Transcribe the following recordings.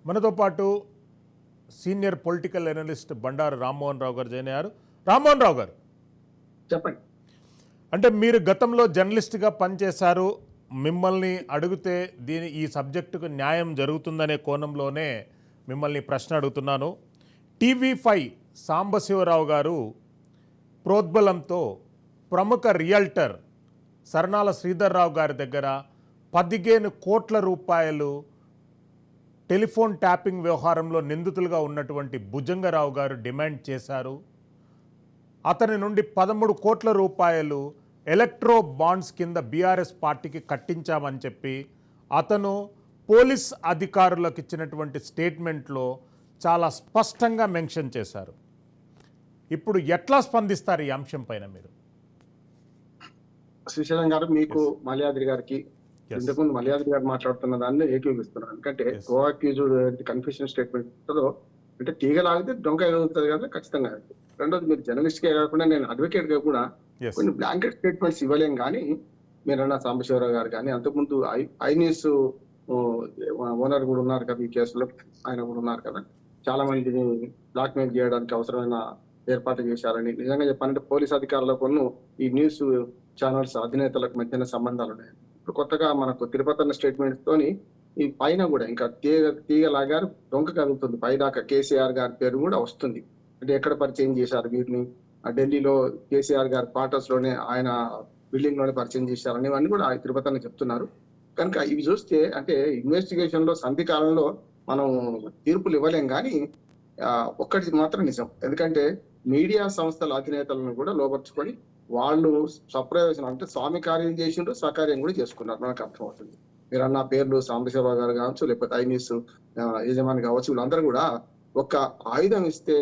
మనతో పాటు senior political analyst Bandaru Rammohan Rao గారు జాయిన్ అయ్యారు. రామ్మోహన్ రావు గారు, చెప్పండి. అంటే మీరు గతంలో జర్నలిస్ట్గా పనిచేశారు. మిమ్మల్ని అడిగితే ఈ సబ్జెక్టుకు న్యాయం జరుగుతుందనే కోణంలోనే మిమ్మల్ని ప్రశ్న అడుగుతున్నాను. టీవీ5 సాంబశివరావు గారు ప్రోద్బలంతో ప్రముఖ రియల్టర్ సర్నాల శ్రీధర్రావు గారి దగ్గర 15 కోట్ల రూపాయలు టెలిఫోన్ ట్యాపింగ్ వ్యవహారంలో నిందితులుగా ఉన్నటువంటి భుజంగరావు గారు డిమాండ్ చేశారు. అతని నుండి 13 కోట్ల రూపాయలు ఎలక్ట్రో బాండ్స్ కింద బీఆర్ఎస్ పార్టీకి కట్టించామని చెప్పి అతను పోలీస్ అధికారులకు ఇచ్చినటువంటి స్టేట్మెంట్లో చాలా స్పష్టంగా మెన్షన్ చేశారు. ఇప్పుడు ఎట్లా స్పందిస్తారు ఈ అంశం పైన మీరు? శ్రీశైలం గారు, మీకు మల్యాద్రి గారికి ఇంతకుముందు మల్యాద్రి గారు మాట్లాడుతున్న దాన్ని ఏకీవిస్తున్నాను. ఎందుకంటే కోఅక్యూజ్డ్ కన్ఫెషన్ స్టేట్మెంట్ లో అంటే తీగలాగితే డొంక ఎదుగుతుంది కదా, ఖచ్చితంగా. రెండోది, మీరు జర్నలిస్ట్ గా కాకుండా నేను అడ్వకేట్ గా కూడా కొన్ని బ్లాంకెట్ స్టేట్మెంట్స్ ఇవ్వలేం. కానీ మీరన్న సాంబశివరావు గారు కానీ, అంతకుముందు ఐ న్యూస్ ఓనర్ కూడా ఉన్నారు కదా ఈ కేసులో, ఆయన కూడా ఉన్నారు కదా, చాలా మందిని బ్లాక్మెయిల్ చేయడానికి అవసరమైన ఏర్పాట్లు చేశారని. నిజంగా చెప్పాలంటే పోలీస్ అధికారులకు ఈ న్యూస్ ఛానల్స్ అధినేతలకు మధ్యన సంబంధాలు ఉన్నాయి. ఇప్పుడు కొత్తగా మనకు తిరుపతి అన్న స్టేట్మెంట్స్ తోని ఈ పైన కూడా ఇంకా తీగలాగారు, డొంక కదులుతుంది పైదాకా. కేసీఆర్ గారి పేరు కూడా వస్తుంది. అంటే ఎక్కడ పరిచయం చేశారు వీరిని? ఢిల్లీలో కేసీఆర్ గారి క్వార్టర్స్ లోనే, ఆయన బిల్డింగ్ లోనే పరిచయం చేశారని ఇవన్నీ కూడా తిరుపతి అన్న చెప్తున్నారు. కనుక ఇవి చూస్తే అంటే ఇన్వెస్టిగేషన్ లో సంధి కాలంలో మనం తీర్పులు ఇవ్వలేం. కానీ ఒక్కటి మాత్రం నిజం, ఎందుకంటే మీడియా సంస్థల అధినేతలను కూడా లోపరుచుకొని వాళ్ళు స్వప్రయోజనం అంటే స్వామి కార్యం చేసిండ్రు, స్వకార్యం కూడా చేసుకున్నారు. మనకు అర్థమవుతుంది. మీరు అన్న పేర్లు సాంబశివరావు గారు కావచ్చు, లేకపోతే ఐ న్యూస్ యజమాని కావచ్చు, వీళ్ళందరూ కూడా ఒక ఆయుధం ఇస్తే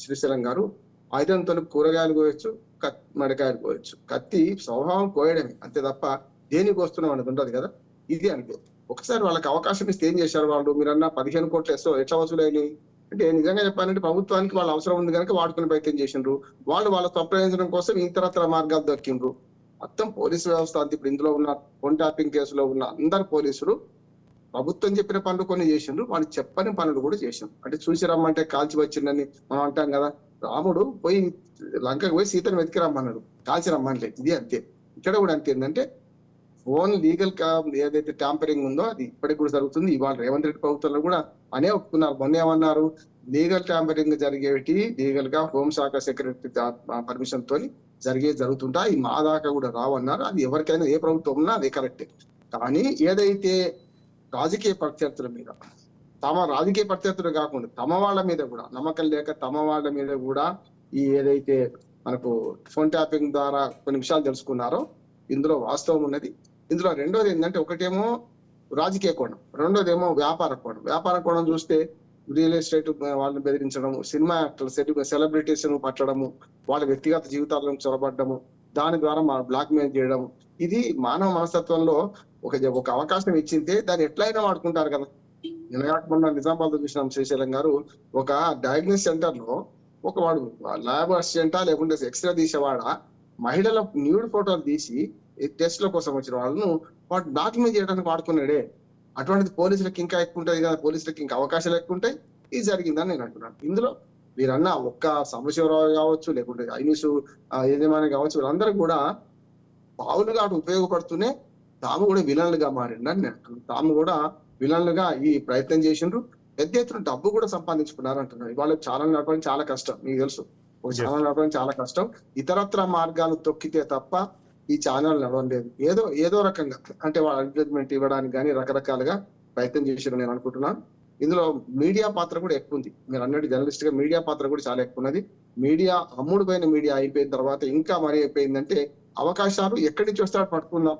శ్రీశైలం గారు, ఆయుధంతో కూరగాయలు కోయొచ్చు, మడికాయలు కోయొచ్చు. కత్తి స్వభావం కోయడమే అంతే తప్ప దేనికి వస్తున్నాం అనేది ఉండదు కదా. ఇది అంతే. ఒకసారి వాళ్ళకి అవకాశం ఇస్తే ఏం చేశారు వాళ్ళు? మీరన్నా 15 కోట్లు ఎట్లా వసూలైనవి అంటే, నిజంగా చెప్పాలంటే ప్రభుత్వానికి వాళ్ళ అవసరం ఉంది కనుక వాడుకునే ప్రయత్నం చేసిండ్రు. వాళ్ళ స్వప్రయోజనం కోసం ఇతరత్ర మార్గాలు దక్కిండ్రు. మొత్తం పోలీసు వ్యవస్థ అంతే. ఇప్పుడు ఇందులో ఉన్న ఫోన్ ట్యాపింగ్ కేసులో ఉన్న అందరు పోలీసులు ప్రభుత్వం చెప్పిన పనులు కొన్ని చేసిండ్రు, వాళ్ళు చెప్పని పనులు కూడా చేసిండ్రు. అంటే చూసి రమ్మంటే కాల్చి వచ్చిందని మనం అంటాం కదా. రాముడు పోయి లంకకు పోయి సీతను వెతికి రమ్మన్నాడు, కాల్చి రమ్మంటే. ఇది అంతే. ఇక్కడ కూడా అంతే. ఏంటంటే ఫోన్ లీగల్ ఏదైతే ట్యాంపరింగ్ ఉందో అది ఇప్పటికి కూడా జరుగుతుంది. ఇవాళ రేవంత్ రెడ్డి ప్రభుత్వంలో కూడా అనే ఒప్పుకున్నారు. మొన్న ఏమన్నారు? లీగల్ ట్యాంపరింగ్ జరిగేవి లీగల్ గా హోంశాఖ సెక్రటరీ పర్మిషన్ తోని జరుగుతుంటా, ఈ మా దాకా కూడా రావన్నారు. అది ఎవరికైనా ఏ ప్రభుత్వం ఉన్నా అదే కరెక్టే. కానీ ఏదైతే రాజకీయ ప్రత్యర్థుల మీద, తమ రాజకీయ ప్రత్యర్థులు కాకుండా తమ వాళ్ళ మీద కూడా నమ్మకం లేక తమ వాళ్ళ మీద కూడా ఈ ఏదైతే మనకు ఫోన్ ట్యాపింగ్ ద్వారా కొన్ని విషయాలు తెలుసుకున్నారో ఇందులో వాస్తవం ఉన్నది. ఇందులో రెండోది ఏంటంటే, ఒకటేమో రాజకీయ కోణం, రెండోదేమో వ్యాపార కోణం. వ్యాపార కోణం చూస్తే రియల్ ఎస్టేట్ వాళ్ళని బెదిరించడం, సినిమా యాక్టర్లు సెలబ్రిటీస్ పట్టడము, వాళ్ళ వ్యక్తిగత జీవితాలను చొరబడ్డము, దాని ద్వారా బ్లాక్ మెయిల్ చేయడం. ఇది మానవ మనస్తత్వంలో ఒక అవకాశం ఇచ్చింటే దాన్ని ఎట్లయినా వాడుకుంటారు కదా. మొన్న నిజామాబాద్ చూసినాం శ్రీశైలం గారు, ఒక డయాగ్నోస్ సెంటర్ లో ఒక వాడు ల్యాబ్ అసిస్టెంటా లేకుంటే ఎక్స్రే తీసేవాడా మహిళల న్యూడ్ ఫోటోలు తీసి టెస్ట్ల కోసం వచ్చిన వాళ్ళను వాడు డాక్యుమెంట్ చేయడానికి వాడుకున్నాడే. అటువంటిది పోలీసులకు ఇంకా ఎక్కువ ఉంటుంది కదా, పోలీసులకు ఇంకా అవకాశాలు ఎక్కువ ఉంటాయి. ఇది జరిగిందని నేను అంటున్నాను. ఇందులో మీరన్నా ఒక్క సాంబశివరావు కావచ్చు, లేకుంటే ఐ న్యూస్ యజమాని కావచ్చు, వీళ్ళందరూ కూడా పావులుగా అటు ఉపయోగపడుతూనే తాము కూడా విలన్లుగా మారిందని నేను అంటున్నాను. తాము కూడా విలన్లుగా ఈ ప్రయత్నం చేసిండ్రు. పెద్ద ఎత్తున డబ్బు కూడా సంపాదించుకున్నారు అంటున్నారు. ఇవాళ ఛానల్ నడపడం చాలా కష్టం, మీకు తెలుసు. ఒక ఛానల్ నడపడం చాలా కష్టం. ఇతరత్ర మార్గాలు తొక్కితే తప్ప ఈ ఛానల్ నడవడం లేదు. ఏదో రకంగా అంటే వాళ్ళ అడ్వర్టైజ్మెంట్ ఇవ్వడానికి కానీ రకరకాలుగా ప్రయత్నం చేశారు నేను అనుకుంటున్నాను. ఇందులో మీడియా పాత్ర కూడా ఎక్కువ ఉంది. మీరు అన్నట్టు జర్నలిస్ట్ గా మీడియా పాత్ర కూడా చాలా ఎక్కువ ఉన్నది. మీడియా అమ్ముడుపోయిన మీడియా అయిపోయిన తర్వాత ఇంకా మరీ అయిపోయిందంటే, అవకాశాలు ఎక్కడి నుంచి వస్తాడో పట్టుకుందాం,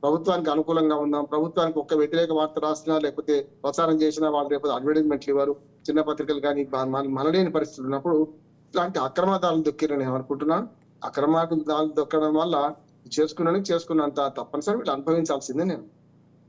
ప్రభుత్వానికి అనుకూలంగా ఉందాం, ప్రభుత్వానికి ఒక్క వ్యతిరేక వార్త రాసినా లేకపోతే ప్రచారం చేసినా వాళ్ళు రేపు అడ్వర్టైజ్మెంట్లు ఇవ్వరు, చిన్న పత్రికలు కానీ మనలేని పరిస్థితులు ఉన్నప్పుడు ఇట్లాంటి అక్రమదారులు దొక్కిరని నేను అనుకుంటున్నాను. అక్రమదారులు దొక్కడం వల్ల చేసుకున్నంత తప్పనిసరి వీళ్ళు అనుభవించాల్సిందే నేను